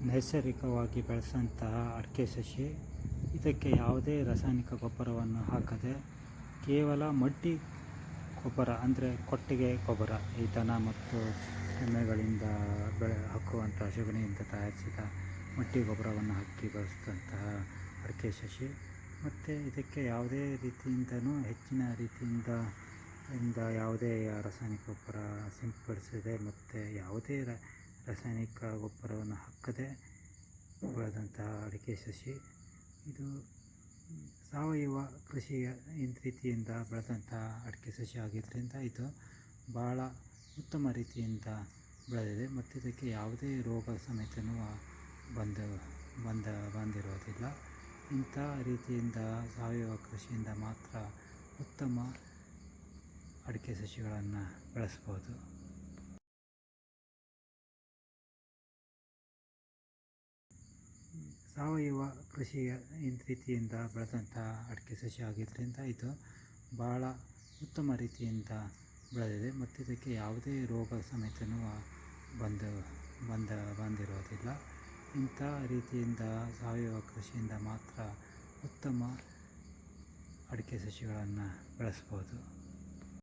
ನೈಸರ್ಗಿಕವಾಗಿ ಬೆಳೆಸಂತಹ ಅಡಿಕೆ ಸಸಿ. ಇದಕ್ಕೆ ಯಾವುದೇ ರಾಸಾಯನಿಕ ಗೊಬ್ಬರವನ್ನು ಹಾಕದೆ ಕೇವಲ ಮಡ್ಡಿ ಗೊಬ್ಬರ ಅಂದರೆ ಕೊಟ್ಟಿಗೆ ಗೊಬ್ಬರ, ಈ ದನ ಮತ್ತು ಎಮ್ಮೆಗಳಿಂದ ಹಾಕುವಂಥ ಸಗಣಿಯಿಂದ ತಯಾರಿಸಿದ ಮಡ್ಡಿ ಗೊಬ್ಬರವನ್ನು ಹಾಕಿ ಬೆಳೆಸಿದಂತಹ ಅಡಿಕೆ ಸಸಿ. ಮತ್ತು ಇದಕ್ಕೆ ಯಾವುದೇ ರೀತಿಯಿಂದನೂ ಹೆಚ್ಚಿನ ರೀತಿಯಿಂದ ಯಾವುದೇ ರಾಸಾಯನಿಕ ಗೊಬ್ಬರ ಸಿಂಪಡಿಸದೆ ಮತ್ತು ಯಾವುದೇ ರಾಸಾಯನಿಕ ಗೊಬ್ಬರವನ್ನು ಹಾಕದೆ ಬೆಳೆದಂತಹ ಅಡಿಕೆ ಸಸಿ. ಇದು ಸಾವಯವ ಕೃಷಿಯ ರೀತಿಯಿಂದ ಬೆಳೆದಂತಹ ಅಡಿಕೆ ಸಸಿ ಆಗಿದ್ದರಿಂದ ಇದು ಭಾಳ ಉತ್ತಮ ರೀತಿಯಿಂದ ಬೆಳೆದಿದೆ ಮತ್ತು ಇದಕ್ಕೆ ಯಾವುದೇ ರೋಗ ಸಮೇತನೂ ಬಂದಿರೋದಿಲ್ಲ. ಇಂಥ ರೀತಿಯಿಂದ ಸಾವಯವ ಕೃಷಿಯಿಂದ ಮಾತ್ರ ಉತ್ತಮ ಅಡಿಕೆ ಸಸಿಗಳನ್ನು ಬೆಳೆಸ್ಬೋದು. ಸಾವಯವ ಕೃಷಿಯ ರೀತಿಯಿಂದ ಬೆಳೆದಂತಹ ಅಡಿಕೆ ಸಸಿ ಆಗಿದ್ದರಿಂದ ಇದು ಭಾಳ ಉತ್ತಮ ರೀತಿಯಿಂದ ಬೆಳೆದಿದೆ ಮತ್ತು ಇದಕ್ಕೆ ಯಾವುದೇ ರೋಗ ಸಮೇತನೂ ಬಂದಿರೋದಿಲ್ಲ. ಇಂಥ ರೀತಿಯಿಂದ ಸಾವಯವ ಕೃಷಿಯಿಂದ ಮಾತ್ರ ಉತ್ತಮ ಅಡಿಕೆ ಸಸಿಗಳನ್ನು ಬೆಳೆಸ್ಬೋದು.